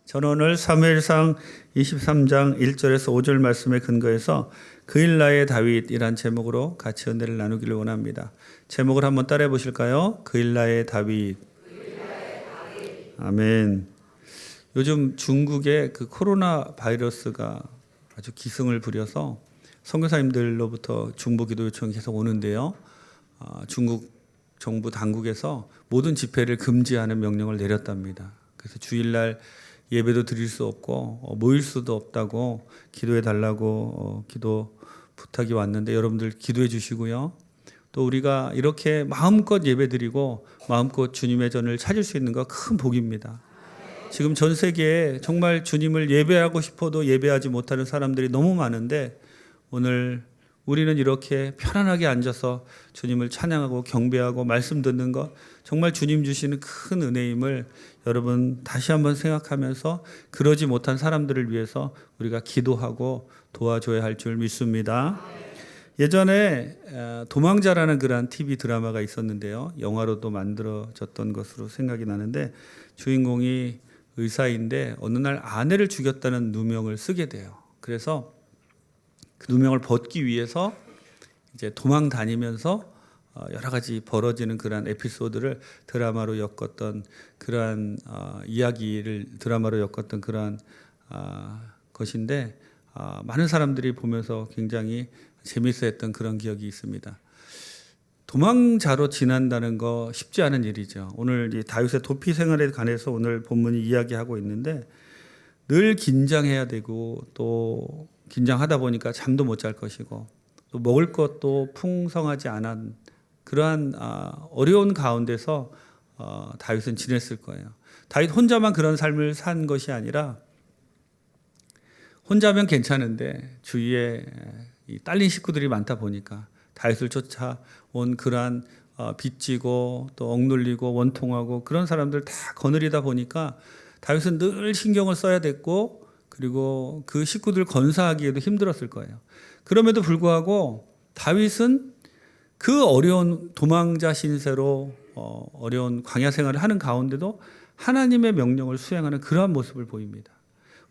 저는 오늘 사무엘상 23장 1절에서 5절 말씀에 근거해서 그일라의 다윗이란 제목으로 같이 은혜를 나누기를 원합니다. 제목을 한번 따라해 보실까요? 그일라의 다윗. 아멘. 요즘 중국의 그 코로나 바이러스가 아주 기승을 부려서 선교사님들로부터 중보 기도 요청이 계속 오는데요. 중국 정부 당국에서 모든 집회를 금지하는 명령을 내렸답니다. 그래서 주일날 예배도 드릴 수 없고 모일 수도 없다고 기도해 달라고 기도 부탁이 왔는데 여러분들 기도해 주시고요. 또 우리가 이렇게 마음껏 예배드리고 마음껏 주님의 전을 찾을 수 있는 거 큰 복입니다. 지금 전 세계에 정말 주님을 예배하고 싶어도 예배하지 못하는 사람들이 너무 많은데 오늘 우리는 이렇게 편안하게 앉아서 주님을 찬양하고 경배하고 말씀 듣는 것 정말 주님 주시는 큰 은혜임을 여러분 다시 한번 생각하면서 그러지 못한 사람들을 위해서 우리가 기도하고 도와줘야 할 줄 믿습니다. 예전에 도망자라는 그런 TV 드라마가 있었는데요. 영화로도 만들어졌던 것으로 생각이 나는데 주인공이 의사인데 어느 날 아내를 죽였다는 누명을 쓰게 돼요. 그래서 그 누명을 벗기 위해서 이제 도망 다니면서 여러 가지 벌어지는 그러한 에피소드를 드라마로 엮었던 그러한 이야기를 드라마로 엮었던 그러한 것인데 많은 사람들이 보면서 굉장히 재밌어했던 그런 기억이 있습니다. 도망자로 지낸다는 거 쉽지 않은 일이죠. 오늘 이 다윗의 도피 생활에 관해서 오늘 본문이 이야기하고 있는데 늘 긴장해야 되고 또 긴장하다 보니까 잠도 못 잘 것이고 또 먹을 것도 풍성하지 않은 그러한 어려운 가운데서 다윗은 지냈을 거예요. 다윗 혼자만 그런 삶을 산 것이 아니라 혼자면 괜찮은데 주위에 딸린 식구들이 많다 보니까 다윗을 쫓아온 그러한 빚지고 또 억눌리고 원통하고 그런 사람들 다 거느리다 보니까 다윗은 늘 신경을 써야 됐고 그리고 그 식구들 건사하기에도 힘들었을 거예요. 그럼에도 불구하고 다윗은 그 어려운 도망자 신세로 어려운 광야 생활을 하는 가운데도 하나님의 명령을 수행하는 그러한 모습을 보입니다.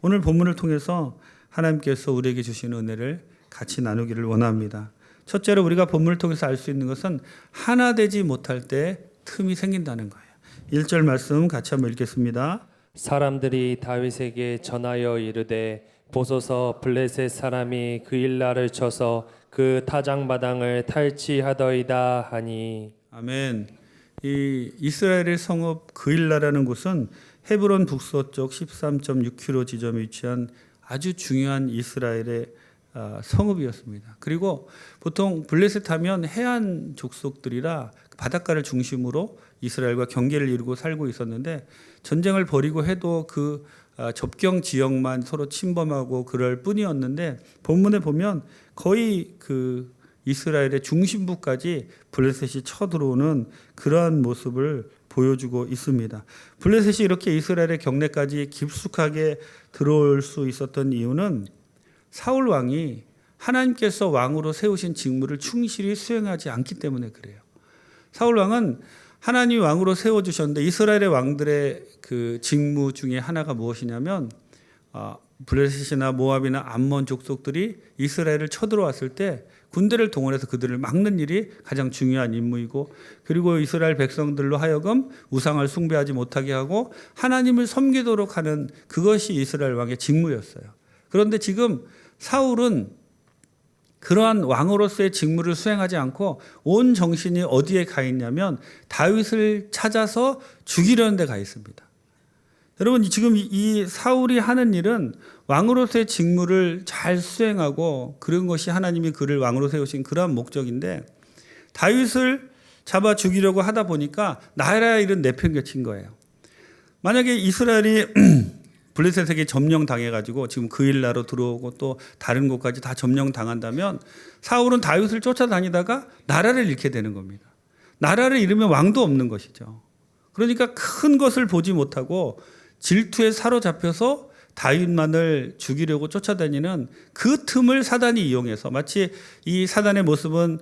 오늘 본문을 통해서 하나님께서 우리에게 주시는 은혜를 같이 나누기를 원합니다. 첫째로 우리가 본문을 통해서 알 수 있는 것은 하나 되지 못할 때 틈이 생긴다는 거예요. 1절 말씀 같이 한번 읽겠습니다. 사람들이 다윗에게 전하여 이르되 보소서 블레셋 사람이 그일라를 쳐서 그 타작마당을 탈취하더이다 하니. 아멘. 이 이스라엘의 성읍 그일라라는 곳은 헤브론 북서쪽 13.6km 지점에 위치한 아주 중요한 이스라엘의 성읍이었습니다. 그리고 보통 블레셋 하면 해안 족속들이라 바닷가를 중심으로 이스라엘과 경계를 이루고 살고 있었는데 전쟁을 벌이고 해도 그 접경 지역만 서로 침범하고 그럴 뿐이었는데 본문에 보면 거의 그 이스라엘의 중심부까지 블레셋이 쳐들어오는 그러한 모습을 보여주고 있습니다. 블레셋이 이렇게 이스라엘의 경내까지 깊숙하게 들어올 수 있었던 이유는 사울 왕이 하나님께서 왕으로 세우신 직무를 충실히 수행하지 않기 때문에 그래요. 사울 왕은 하나님이 왕으로 세워주셨는데 이스라엘의 왕들의 그 직무 중에 하나가 무엇이냐면 블레셋이나 모압이나 암몬 족속들이 이스라엘을 쳐들어왔을 때 군대를 동원해서 그들을 막는 일이 가장 중요한 임무이고 그리고 이스라엘 백성들로 하여금 우상을 숭배하지 못하게 하고 하나님을 섬기도록 하는 그것이 이스라엘 왕의 직무였어요. 그런데 지금 사울은 그러한 왕으로서의 직무를 수행하지 않고 온 정신이 어디에 가 있냐면 다윗을 찾아서 죽이려는 데 가 있습니다. 여러분 지금 이 사울이 하는 일은 왕으로서의 직무를 잘 수행하고 그런 것이 하나님이 그를 왕으로 세우신 그러한 목적인데 다윗을 잡아 죽이려고 하다 보니까 나라의 일은 내팽개친 거예요. 만약에 이스라엘이 블레셋에게 점령당해가지고 지금 그일라로 들어오고 또 다른 곳까지 다 점령당한다면 사울은 다윗을 쫓아다니다가 나라를 잃게 되는 겁니다. 나라를 잃으면 왕도 없는 것이죠. 그러니까 큰 것을 보지 못하고 질투에 사로잡혀서 다윗만을 죽이려고 쫓아다니는 그 틈을 사단이 이용해서 마치 이 사단의 모습은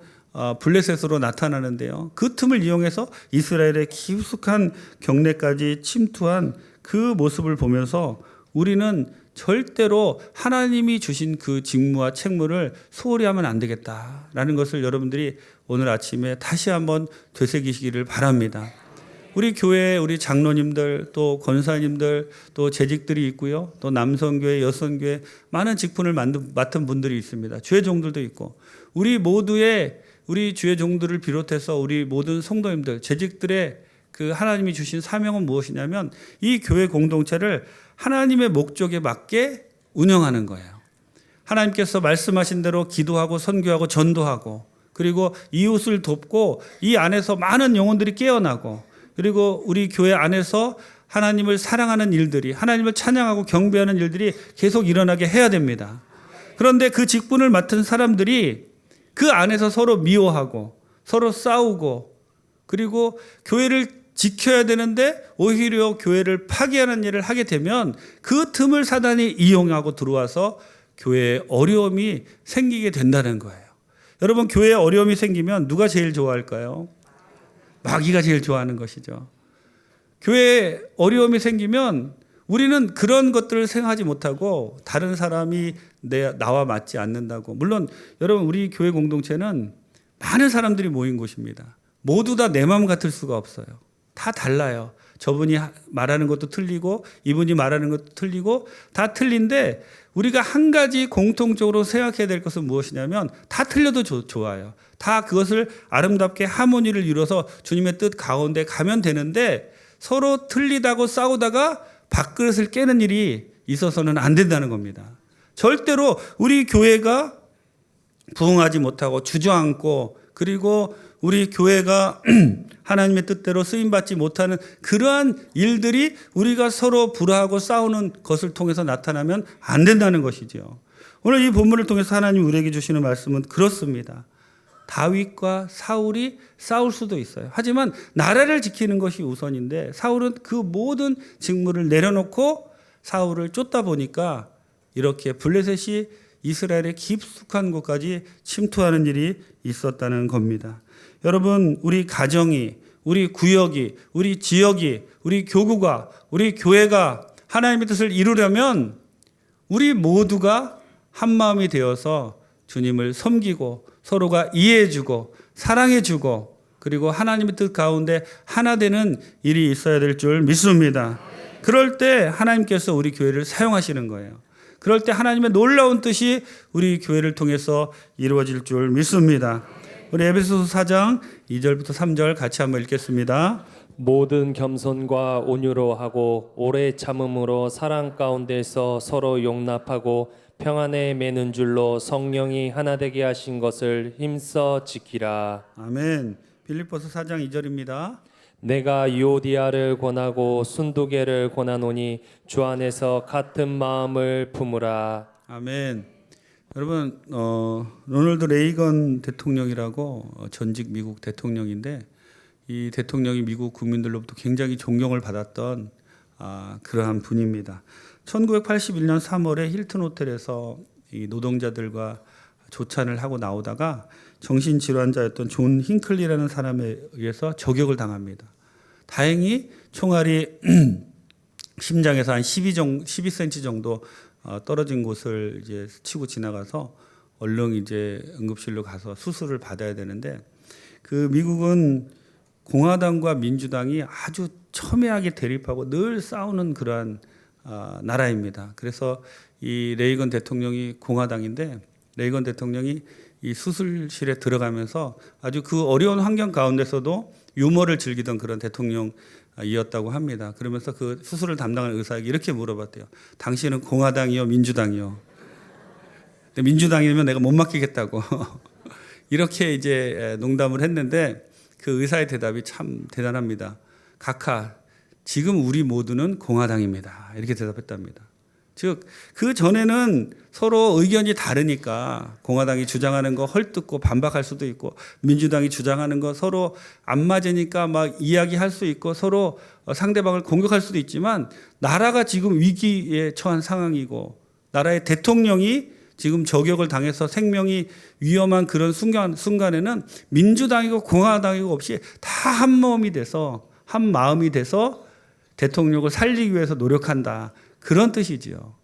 블레셋으로 나타나는데요. 그 틈을 이용해서 이스라엘의 깊숙한 경내까지 침투한 그 모습을 보면서 우리는 절대로 하나님이 주신 그 직무와 책무를 소홀히 하면 안 되겠다라는 것을 여러분들이 오늘 아침에 다시 한번 되새기시기를 바랍니다. 우리 교회에 우리 장로님들 또 권사님들 또 재직들이 있고요. 또 남성교회 여성교회 많은 직분을 맡은 분들이 있습니다. 주의 종들도 있고 우리 모두의 우리 주의 종들을 비롯해서 우리 모든 성도님들 재직들의 그 하나님이 주신 사명은 무엇이냐면 이 교회 공동체를 하나님의 목적에 맞게 운영하는 거예요. 하나님께서 말씀하신 대로 기도하고 선교하고 전도하고 그리고 이웃을 돕고 이 안에서 많은 영혼들이 깨어나고 그리고 우리 교회 안에서 하나님을 사랑하는 일들이 하나님을 찬양하고 경배하는 일들이 계속 일어나게 해야 됩니다. 그런데 그 직분을 맡은 사람들이 그 안에서 서로 미워하고 서로 싸우고 그리고 교회를 지켜야 되는데 오히려 교회를 파괴하는 일을 하게 되면 그 틈을 사단이 이용하고 들어와서 교회에 어려움이 생기게 된다는 거예요. 여러분 교회에 어려움이 생기면 누가 제일 좋아할까요? 마귀가 제일 좋아하는 것이죠. 교회에 어려움이 생기면 우리는 그런 것들을 생각하지 못하고 다른 사람이 나와 맞지 않는다고. 물론 여러분 우리 교회 공동체는 많은 사람들이 모인 곳입니다. 모두 다 내 마음 같을 수가 없어요. 다 달라요. 저분이 말하는 것도 틀리고 이분이 말하는 것도 틀리고 다 틀린데 우리가 한 가지 공통적으로 생각해야 될 것은 무엇이냐면 다 틀려도 좋아요. 다 그것을 아름답게 하모니를 이뤄서 주님의 뜻 가운데 가면 되는데 서로 틀리다고 싸우다가 밥그릇을 깨는 일이 있어서는 안 된다는 겁니다. 절대로 우리 교회가 부흥하지 못하고 주저앉고 그리고 우리 교회가 하나님의 뜻대로 쓰임받지 못하는 그러한 일들이 우리가 서로 불화하고 싸우는 것을 통해서 나타나면 안 된다는 것이죠. 오늘 이 본문을 통해서 하나님 우리에게 주시는 말씀은 그렇습니다. 다윗과 사울이 싸울 수도 있어요. 하지만 나라를 지키는 것이 우선인데 사울은 그 모든 직무를 내려놓고 사울을 쫓다 보니까 이렇게 블레셋이 이스라엘의 깊숙한 곳까지 침투하는 일이 있었다는 겁니다. 여러분 우리 가정이 우리 구역이 우리 지역이 우리 교구가 우리 교회가 하나님의 뜻을 이루려면 우리 모두가 한마음이 되어서 주님을 섬기고 서로가 이해해주고 사랑해주고 그리고 하나님의 뜻 가운데 하나 되는 일이 있어야 될 줄 믿습니다. 그럴 때 하나님께서 우리 교회를 사용하시는 거예요. 그럴 때 하나님의 놀라운 뜻이 우리 교회를 통해서 이루어질 줄 믿습니다. 우리 에베소서 4장 2절부터 3절 같이 한번 읽겠습니다. 모든 겸손과 온유로 하고 오래 참음으로 사랑 가운데서 서로 용납하고 평안에 매는 줄로 성령이 하나 되게 하신 것을 힘써 지키라. 아멘. 빌립보서 4장 2절입니다. 내가 유오디아를 권하고 순두계를 권하노니 주 안에서 같은 마음을 품으라. 아멘. 여러분 로널드 레이건 대통령이라고 전직 미국 대통령인데 이 대통령이 미국 국민들로부터 굉장히 존경을 받았던 그러한 분입니다. 1981년 3월에 힐튼 호텔에서 이 노동자들과 조찬을 하고 나오다가 정신질환자였던 존 힌클리라는 사람에 의해서 저격을 당합니다. 다행히 총알이 심장에서 한 12cm 정도 떨어진 곳을 이제 치고 지나가서 얼른 이제 응급실로 가서 수술을 받아야 되는데 그 미국은 공화당과 민주당이 아주 첨예하게 대립하고 늘 싸우는 그러한 나라입니다. 그래서 이 레이건 대통령이 공화당인데 레이건 대통령이 이 수술실에 들어가면서 아주 그 어려운 환경 가운데서도 유머를 즐기던 그런 대통령이었다고 합니다. 그러면서 그 수술을 담당하는 의사에게 이렇게 물어봤대요. 당신은 공화당이요, 민주당이요? 근데 민주당이면 내가 못 맡기겠다고 이렇게 이제 농담을 했는데 그 의사의 대답이 참 대단합니다. 각하, 지금 우리 모두는 공화당입니다. 이렇게 대답했답니다. 즉, 그 전에는 서로 의견이 다르니까 공화당이 주장하는 거 헐뜯고 반박할 수도 있고 민주당이 주장하는 거 서로 안 맞으니까 막 이야기할 수 있고 서로 상대방을 공격할 수도 있지만 나라가 지금 위기에 처한 상황이고 나라의 대통령이 지금 저격을 당해서 생명이 위험한 그런 순간에는 민주당이고 공화당이고 없이 다 한 마음이 돼서 대통령을 살리기 위해서 노력한다. 그런 뜻이지요.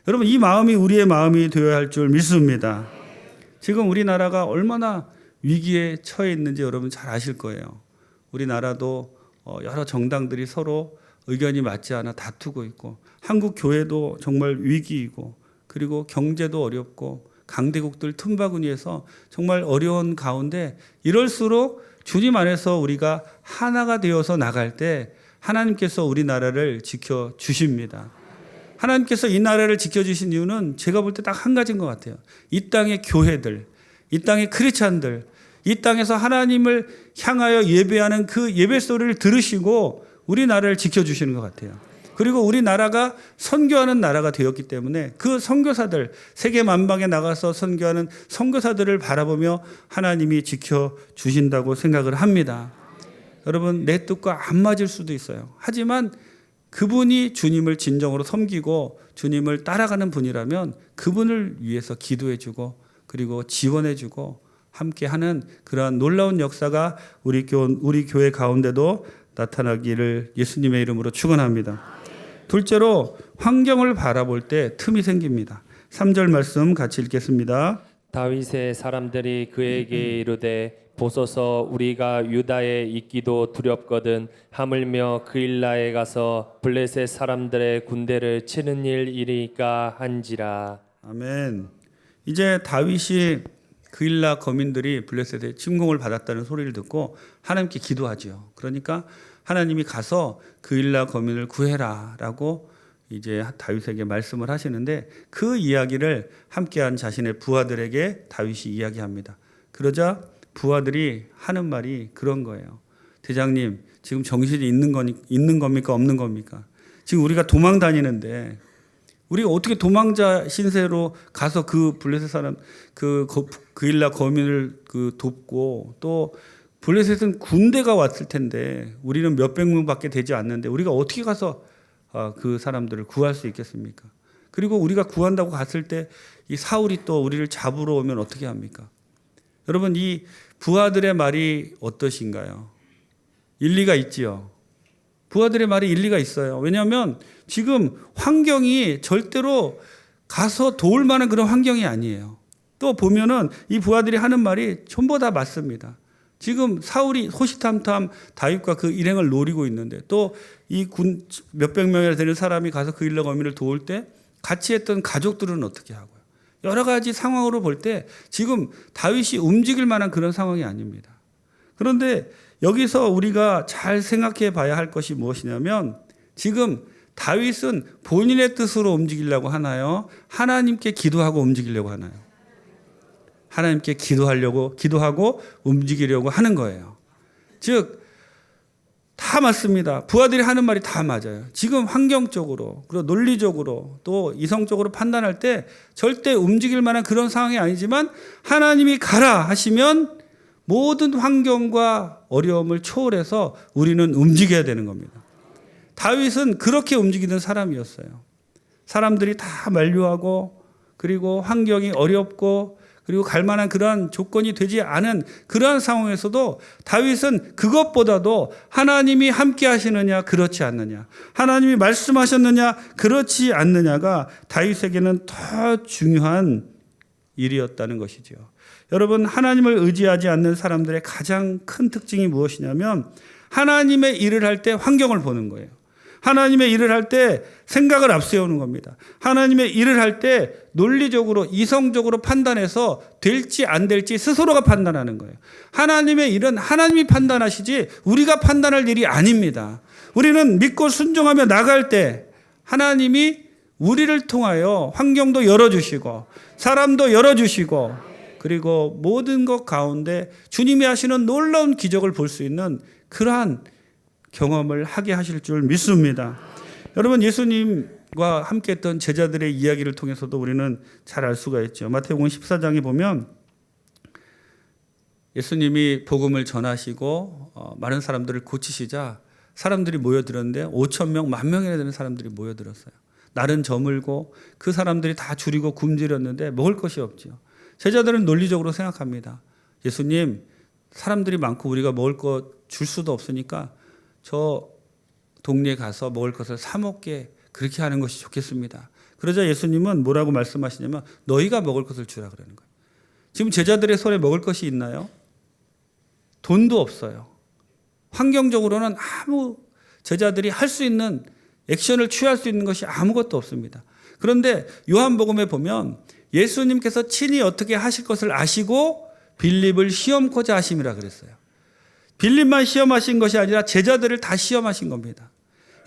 여러분 이 마음이 우리의 마음이 되어야 할 줄 믿습니다. 지금 우리나라가 얼마나 위기에 처해 있는지 여러분 잘 아실 거예요. 우리나라도 여러 정당들이 서로 의견이 맞지 않아 다투고 있고 한국 교회도 정말 위기이고 그리고 경제도 어렵고 강대국들 틈바구니에서 정말 어려운 가운데 이럴수록 주님 안에서 우리가 하나가 되어서 나갈 때 하나님께서 우리나라를 지켜주십니다. 하나님께서 이 나라를 지켜주신 이유는 제가 볼 때 딱 한 가지인 것 같아요. 이 땅의 교회들, 이 땅의 크리스찬들, 이 땅에서 하나님을 향하여 예배하는 그 예배 소리를 들으시고 우리나라를 지켜주시는 것 같아요. 그리고 우리나라가 선교하는 나라가 되었기 때문에 그 선교사들, 세계 만방에 나가서 선교하는 선교사들을 바라보며 하나님이 지켜주신다고 생각을 합니다. 여러분 내 뜻과 안 맞을 수도 있어요. 하지만 그분이 주님을 진정으로 섬기고 주님을 따라가는 분이라면 그분을 위해서 기도해주고 그리고 지원해주고 함께하는 그러한 놀라운 역사가 우리 교회 가운데도 나타나기를 예수님의 이름으로 축원합니다. 둘째로 환경을 바라볼 때 틈이 생깁니다. 3절 말씀 같이 읽겠습니다. 다윗의 사람들이 그에게 이르되 보소서 우리가 유다에 있기도 두렵거든 하물며 그일라에 가서 블레셋 사람들의 군대를 치는 일이니까 한지라. 아멘. 이제 다윗이 그일라 거민들이 블레셋에 침공을 받았다는 소리를 듣고 하나님께 기도하죠. 그러니까 하나님이 가서 그일라 거민을 구해라라고 이제 다윗에게 말씀을 하시는데 그 이야기를 함께한 자신의 부하들에게 다윗이 이야기합니다. 그러자 부하들이 하는 말이 그런 거예요. 대장님, 지금 정신이 있는 겁니까? 없는 겁니까? 지금 우리가 도망 다니는데 우리가 어떻게 도망자 신세로 가서 그 블레셋 사람 그일라 거민을 돕고 또 블레셋은 군대가 왔을 텐데 우리는 몇백 명밖에 되지 않는데 우리가 어떻게 가서 그 사람들을 구할 수 있겠습니까? 그리고 우리가 구한다고 갔을 때 이 사울이 또 우리를 잡으러 오면 어떻게 합니까? 여러분 이 부하들의 말이 어떠신가요? 일리가 있지요. 부하들의 말이 일리가 있어요. 왜냐하면 지금 환경이 절대로 가서 도울 만한 그런 환경이 아니에요. 또 보면은 이 부하들이 하는 말이 전부 다 맞습니다. 지금 사울이 호시탐탐 다윗과 그 일행을 노리고 있는데 또 이 군 몇백 명이나 되는 사람이 가서 그 일러 거민을 도울 때 같이 했던 가족들은 어떻게 하고요? 여러 가지 상황으로 볼 때 지금 다윗이 움직일 만한 그런 상황이 아닙니다. 그런데 여기서 우리가 잘 생각해 봐야 할 것이 무엇이냐면 지금 다윗은 본인의 뜻으로 움직이려고 하나요? 하나님께 기도하고 움직이려고 하나요? 하나님께 기도하고 움직이려고 하는 거예요. 즉, 다 맞습니다. 부하들이 하는 말이 다 맞아요. 지금 환경적으로, 그리고 논리적으로, 또 이성적으로 판단할 때 절대 움직일 만한 그런 상황이 아니지만 하나님이 가라 하시면 모든 환경과 어려움을 초월해서 우리는 움직여야 되는 겁니다. 다윗은 그렇게 움직이는 사람이었어요. 사람들이 다 만류하고 그리고 환경이 어렵고 그리고 갈 만한 그러한 조건이 되지 않은 그러한 상황에서도 다윗은 그것보다도 하나님이 함께 하시느냐 그렇지 않느냐, 하나님이 말씀하셨느냐 그렇지 않느냐가 다윗에게는 더 중요한 일이었다는 것이죠. 여러분, 하나님을 의지하지 않는 사람들의 가장 큰 특징이 무엇이냐면 하나님의 일을 할 때 환경을 보는 거예요. 하나님의 일을 할 때 생각을 앞세우는 겁니다. 하나님의 일을 할 때 논리적으로 이성적으로 판단해서 될지 안 될지 스스로가 판단하는 거예요. 하나님의 일은 하나님이 판단하시지 우리가 판단할 일이 아닙니다. 우리는 믿고 순종하며 나갈 때 하나님이 우리를 통하여 환경도 열어주시고 사람도 열어주시고 그리고 모든 것 가운데 주님이 하시는 놀라운 기적을 볼 수 있는 그러한 경험을 하게 하실 줄 믿습니다. 여러분, 예수님과 함께 했던 제자들의 이야기를 통해서도 우리는 잘 알 수가 있죠. 마태복음 14장에 보면 예수님이 복음을 전하시고 많은 사람들을 고치시자 사람들이 모여들었는데 5,000명, 10,000명이나 되는 사람들이 모여들었어요. 날은 저물고 그 사람들이 다 줄이고 굶주렸는데 먹을 것이 없죠. 제자들은 논리적으로 생각합니다. 예수님, 사람들이 많고 우리가 먹을 것 줄 수도 없으니까 저 동네에 가서 먹을 것을 사 먹게 그렇게 하는 것이 좋겠습니다. 그러자 예수님은 뭐라고 말씀하시냐면 너희가 먹을 것을 주라 그러는 거예요. 지금 제자들의 손에 먹을 것이 있나요? 돈도 없어요. 환경적으로는 아무 제자들이 할 수 있는 액션을 취할 수 있는 것이 아무것도 없습니다. 그런데 요한복음에 보면 예수님께서 친히 어떻게 하실 것을 아시고 빌립을 시험코자 하심이라 그랬어요. 빌립만 시험하신 것이 아니라 제자들을 다 시험하신 겁니다.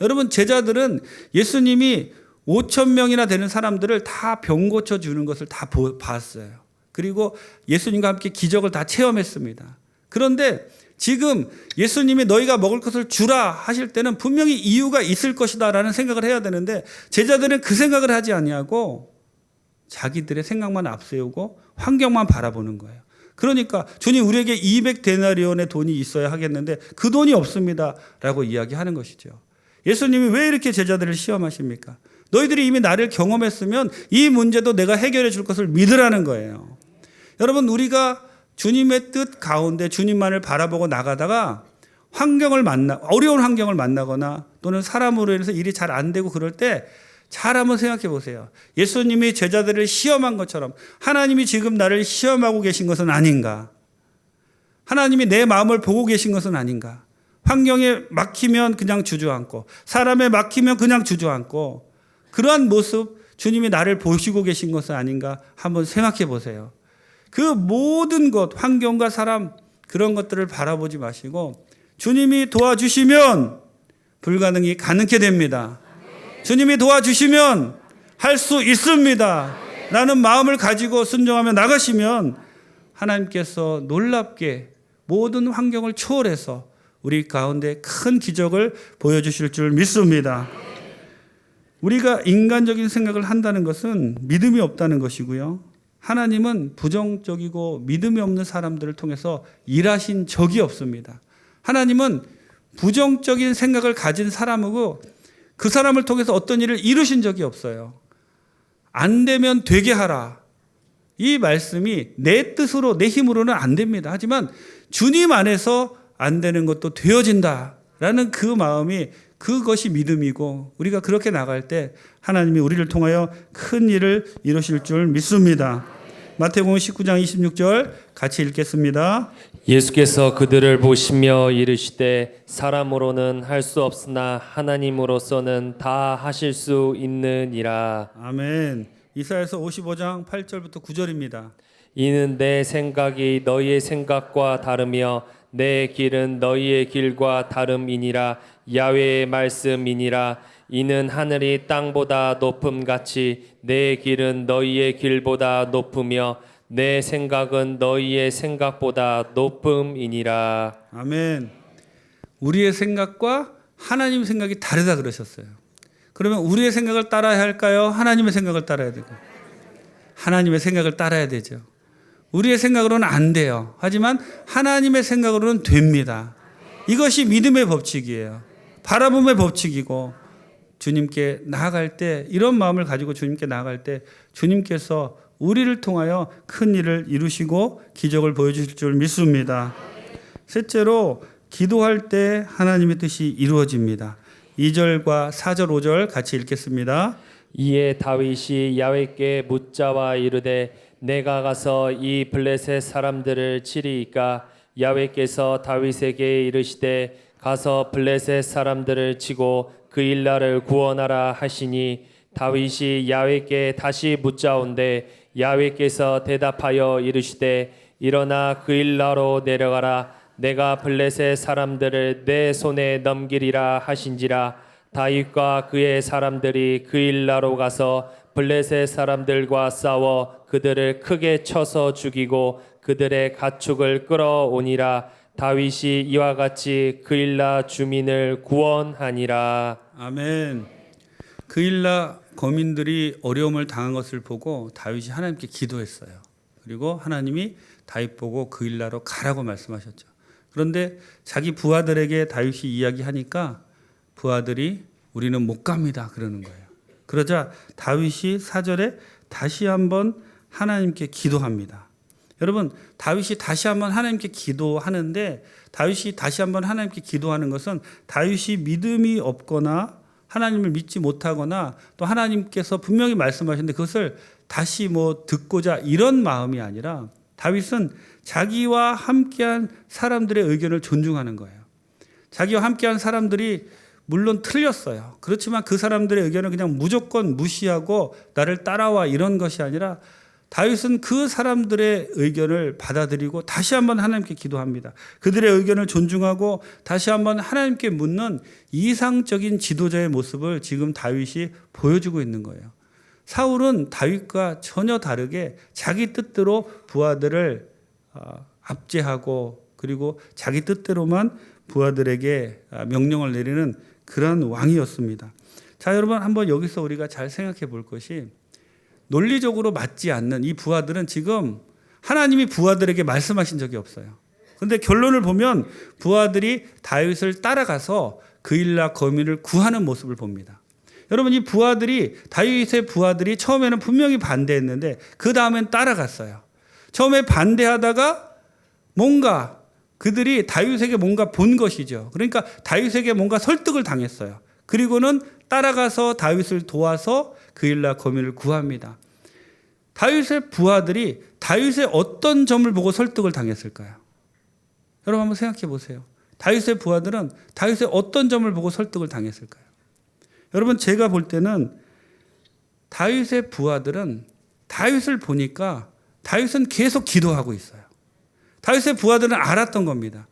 여러분, 제자들은 예수님이 5,000명이나 되는 사람들을 다 병 고쳐주는 것을 다 봤어요. 그리고 예수님과 함께 기적을 다 체험했습니다. 그런데 지금 예수님이 너희가 먹을 것을 주라 하실 때는 분명히 이유가 있을 것이다 라는 생각을 해야 되는데 제자들은 그 생각을 하지 아니하고 자기들의 생각만 앞세우고 환경만 바라보는 거예요. 그러니까 주님 우리에게 200데나리온의 돈이 있어야 하겠는데 그 돈이 없습니다 라고 이야기하는 것이죠. 예수님이 왜 이렇게 제자들을 시험하십니까? 너희들이 이미 나를 경험했으면 이 문제도 내가 해결해 줄 것을 믿으라는 거예요. 여러분, 우리가 주님의 뜻 가운데 주님만을 바라보고 나가다가 어려운 환경을 만나거나 또는 사람으로 인해서 일이 잘 안 되고 그럴 때 잘 한번 생각해 보세요. 예수님이 제자들을 시험한 것처럼 하나님이 지금 나를 시험하고 계신 것은 아닌가? 하나님이 내 마음을 보고 계신 것은 아닌가? 환경에 막히면 그냥 주저앉고 사람에 막히면 그냥 주저앉고 그러한 모습 주님이 나를 보시고 계신 것은 아닌가 한번 생각해 보세요. 그 모든 것, 환경과 사람 그런 것들을 바라보지 마시고 주님이 도와주시면 불가능이 가능케 됩니다. 주님이 도와주시면 할 수 있습니다. 라는 마음을 가지고 순종하며 나가시면 하나님께서 놀랍게 모든 환경을 초월해서 우리 가운데 큰 기적을 보여주실 줄 믿습니다. 우리가 인간적인 생각을 한다는 것은 믿음이 없다는 것이고요. 하나님은 부정적이고 믿음이 없는 사람들을 통해서 일하신 적이 없습니다. 하나님은 부정적인 생각을 가진 사람이고 그 사람을 통해서 어떤 일을 이루신 적이 없어요. 안 되면 되게 하라. 이 말씀이 내 뜻으로 내 힘으로는 안 됩니다. 하지만 주님 안에서 안 되는 것도 되어진다라는 그 마음이 그것이 믿음이고 우리가 그렇게 나갈 때 하나님이 우리를 통하여 큰 일을 이루실 줄 믿습니다. 마태복음 19장 26절 같이 읽겠습니다. 예수께서 그들을 보시며 이르시되 사람으로는 할 수 없으나 하나님으로서는 다 하실 수 있느니라. 아멘. 이사야서 55장 8절부터 9절입니다. 이는 내 생각이 너희의 생각과 다르며 내 길은 너희의 길과 다름이니라. 야훼의 말씀이니라. 이는 하늘이 땅보다 높음같이 내 길은 너희의 길보다 높으며 내 생각은 너희의 생각보다 높음이니라. 아멘. 우리의 생각과 하나님 생각이 다르다 그러셨어요. 그러면 우리의 생각을 따라야 할까요? 하나님의 생각을 따라야 되고 하나님의 생각을 따라야 되죠. 우리의 생각으로는 안 돼요. 하지만 하나님의 생각으로는 됩니다. 이것이 믿음의 법칙이에요. 바라봄의 법칙이고 주님께 나아갈 때 이런 마음을 가지고 주님께 나아갈 때 주님께서 우리를 통하여 큰 일을 이루시고 기적을 보여주실 줄 믿습니다. 셋째로 기도할 때 하나님의 뜻이 이루어집니다. 2절과 4절 5절 같이 읽겠습니다. 이에 다윗이 야훼께 묻자와 이르되 내가 가서 이 블레셋 사람들을 치리이까. 야훼께서 다윗에게 이르시되 가서 블레셋 사람들을 치고 그 일나를 구원하라 하시니 다윗이 야훼께 다시 묻자온데 야훼께서 대답하여 이르시되 일어나 그 일나로 내려가라. 내가 블레셋 사람들을 내 손에 넘기리라 하신지라. 다윗과 그의 사람들이 그 일나로 가서 블레셋 사람들과 싸워 그들을 크게 쳐서 죽이고 그들의 가축을 끌어오니라. 다윗이 이와 같이 그일라 주민을 구원하니라. 아멘. 그일라 거민들이 어려움을 당한 것을 보고 다윗이 하나님께 기도했어요. 그리고 하나님이 다윗 보고 그일라로 가라고 말씀하셨죠. 그런데 자기 부하들에게 다윗이 이야기하니까 부하들이 우리는 못 갑니다 그러는 거예요. 그러자 다윗이 4절에 다시 한번 하나님께 기도합니다. 여러분, 다윗이 다시 한번 하나님께 기도하는데 다윗이 다시 한번 하나님께 기도하는 것은 다윗이 믿음이 없거나 하나님을 믿지 못하거나 또 하나님께서 분명히 말씀하셨는데 그것을 다시 듣고자 이런 마음이 아니라 다윗은 자기와 함께한 사람들의 의견을 존중하는 거예요. 자기와 함께한 사람들이 물론 틀렸어요. 그렇지만 그 사람들의 의견을 그냥 무조건 무시하고 나를 따라와 이런 것이 아니라 다윗은 그 사람들의 의견을 받아들이고 다시 한번 하나님께 기도합니다. 그들의 의견을 존중하고 다시 한번 하나님께 묻는 이상적인 지도자의 모습을 지금 다윗이 보여주고 있는 거예요. 사울은 다윗과 전혀 다르게 자기 뜻대로 부하들을 압제하고 그리고 자기 뜻대로만 부하들에게 명령을 내리는 그런 왕이었습니다. 자, 여러분 한번 여기서 우리가 잘 생각해 볼 것이 논리적으로 맞지 않는 이 부하들은 지금 하나님이 부하들에게 말씀하신 적이 없어요. 그런데 결론을 보면 부하들이 다윗을 따라가서 그일라 거민을 구하는 모습을 봅니다. 여러분 이 부하들이 다윗의 부하들이 처음에는 분명히 반대했는데 그 다음엔 따라갔어요. 처음에 반대하다가 뭔가 그들이 다윗에게 뭔가 본 것이죠. 그러니까 다윗에게 뭔가 설득을 당했어요. 그리고는 따라가서 다윗을 도와서 그일라 거민을 구합니다. 다윗의 부하들이 다윗의 어떤 점을 보고 설득을 당했을까요? 여러분 한번 생각해 보세요. 다윗의 부하들은 다윗의 어떤 점을 보고 설득을 당했을까요? 여러분 제가 볼 때는 다윗의 부하들은 다윗을 보니까 다윗은 계속 기도하고 있어요. 다윗의 부하들은 알았던 겁니다.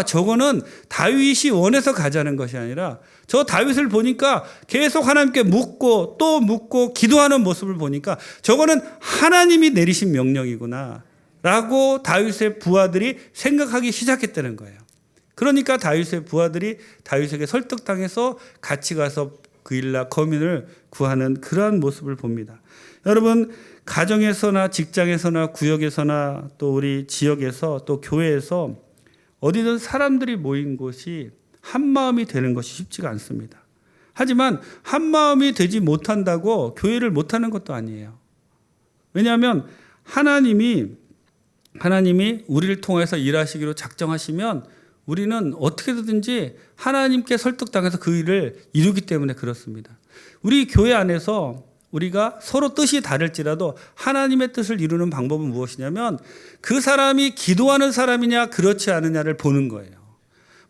저거는 다윗이 원해서 가자는 것이 아니라 저 다윗을 보니까 계속 하나님께 묻고 또 묻고 기도하는 모습을 보니까 저거는 하나님이 내리신 명령이구나 라고 다윗의 부하들이 생각하기 시작했다는 거예요. 그러니까 다윗의 부하들이 다윗에게 설득당해서 같이 가서 그일라 거민을 구하는 그러한 모습을 봅니다. 여러분 가정에서나 직장에서나 구역에서나 또 우리 지역에서 또 교회에서 어디든 사람들이 모인 곳이 한마음이 되는 것이 쉽지가 않습니다. 하지만 한마음이 되지 못한다고 교회를 못하는 것도 아니에요. 왜냐하면 하나님이 우리를 통해서 일하시기로 작정하시면 우리는 어떻게든지 하나님께 설득당해서 그 일을 이루기 때문에 그렇습니다. 우리 교회 안에서 우리가 서로 뜻이 다를지라도 하나님의 뜻을 이루는 방법은 무엇이냐면 그 사람이 기도하는 사람이냐 그렇지 않느냐를 보는 거예요.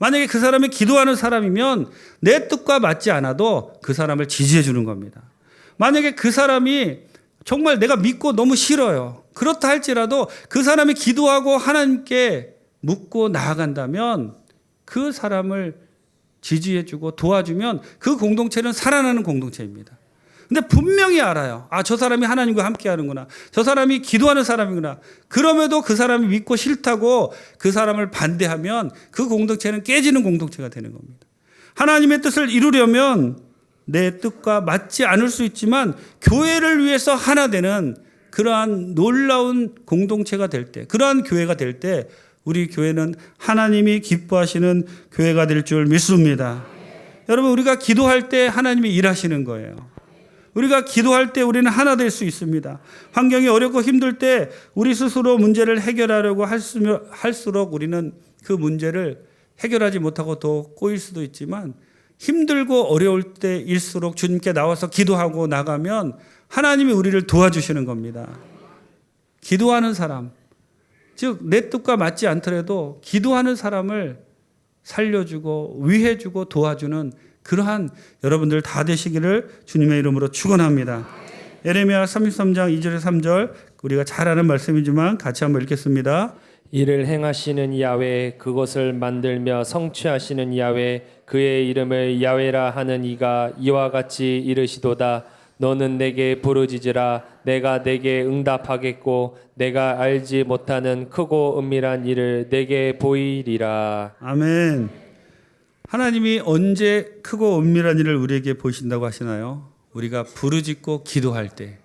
만약에 그 사람이 기도하는 사람이면 내 뜻과 맞지 않아도 그 사람을 지지해 주는 겁니다. 만약에 그 사람이 정말 내가 믿고 너무 싫어요. 그렇다 할지라도 그 사람이 기도하고 하나님께 묻고 나아간다면 그 사람을 지지해 주고 도와주면 그 공동체는 살아나는 공동체입니다. 근데 분명히 알아요. 저 사람이 하나님과 함께 하는구나. 저 사람이 기도하는 사람이구나. 그럼에도 그 사람이 믿고 싫다고 그 사람을 반대하면 그 공동체는 깨지는 공동체가 되는 겁니다. 하나님의 뜻을 이루려면 내 뜻과 맞지 않을 수 있지만 교회를 위해서 하나 되는 그러한 놀라운 공동체가 될 때, 그러한 교회가 될 때 우리 교회는 하나님이 기뻐하시는 교회가 될 줄 믿습니다. 여러분 우리가 기도할 때 하나님이 일하시는 거예요. 우리가 기도할 때 우리는 하나 될 수 있습니다. 환경이 어렵고 힘들 때 우리 스스로 문제를 해결하려고 할수록 우리는 그 문제를 해결하지 못하고 더 꼬일 수도 있지만 힘들고 어려울 때일수록 주님께 나와서 기도하고 나가면 하나님이 우리를 도와주시는 겁니다. 기도하는 사람, 즉 내 뜻과 맞지 않더라도 기도하는 사람을 살려주고 위해주고 도와주는 그러한 여러분들 다 되시기를 주님의 이름으로 축원합니다. 예레미야 33장 2절에 3절 우리가 잘 아는 말씀이지만 같이 한번 읽겠습니다. 이를 행하시는 야훼, 그것을 만들며 성취하시는 야훼, 그의 이름을 야훼라 하는 이가 이와 같이 이르시도다. 너는 내게 부르짖으라. 내가 내게 응답하겠고 내가 알지 못하는 크고 은밀한 일을 내게 보이리라. 아멘. 하나님이 언제 크고 은밀한 일을 우리에게 보이신다고 하시나요? 우리가 부르짖고 기도할 때,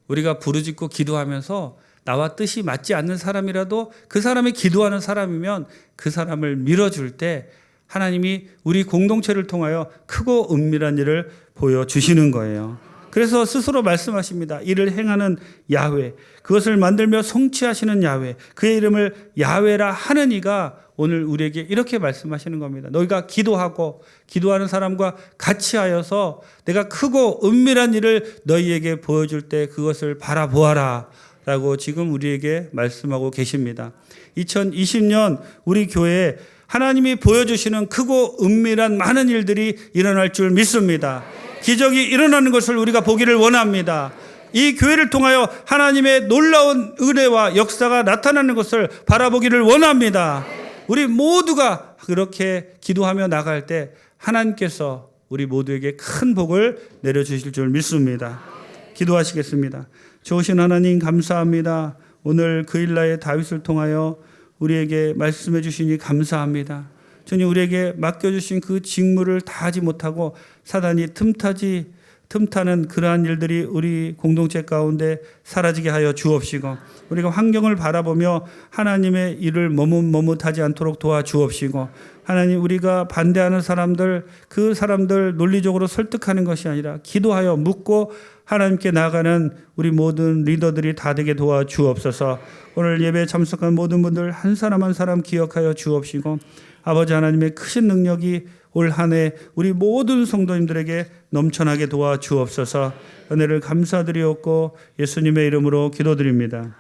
우리가 부르짖고 기도하면서 나와 뜻이 맞지 않는 사람이라도 그 사람이 기도하는 사람이면 그 사람을 밀어줄 때 하나님이 우리 공동체를 통하여 크고 은밀한 일을 보여주시는 거예요. 그래서 스스로 말씀하십니다. 이를 행하는 야훼, 그것을 만들며 성취하시는 야훼, 그의 이름을 야훼라 하는 이가 오늘 우리에게 이렇게 말씀하시는 겁니다. 너희가 기도하고 기도하는 사람과 같이 하여서 내가 크고 은밀한 일을 너희에게 보여줄 때 그것을 바라보아라 라고 지금 우리에게 말씀하고 계십니다. 2020년 우리 교회에 하나님이 보여주시는 크고 은밀한 많은 일들이 일어날 줄 믿습니다. 기적이 일어나는 것을 우리가 보기를 원합니다. 이 교회를 통하여 하나님의 놀라운 은혜와 역사가 나타나는 것을 바라보기를 원합니다. 우리 모두가 그렇게 기도하며 나갈 때 하나님께서 우리 모두에게 큰 복을 내려주실 줄 믿습니다. 기도하시겠습니다. 좋으신 하나님 감사합니다. 오늘 그일라의 다윗을 통하여 우리에게 말씀해 주시니 감사합니다. 주님, 우리에게 맡겨주신 그 직무를 다하지 못하고 사단이 틈타는 그러한 일들이 우리 공동체 가운데 사라지게 하여 주옵시고, 우리가 환경을 바라보며 하나님의 일을 머뭇머뭇하지 않도록 도와주옵시고, 하나님, 우리가 반대하는 사람들, 그 사람들 논리적으로 설득하는 것이 아니라 기도하여 묻고 하나님께 나가는 우리 모든 리더들이 다 되게 도와주옵소서. 오늘 예배에 참석한 모든 분들 한 사람 한 사람 기억하여 주옵시고, 아버지 하나님의 크신 능력이 올 한 해 우리 모든 성도님들에게 넘쳐나게 도와주옵소서. 은혜를 감사드리옵고 예수님의 이름으로 기도드립니다.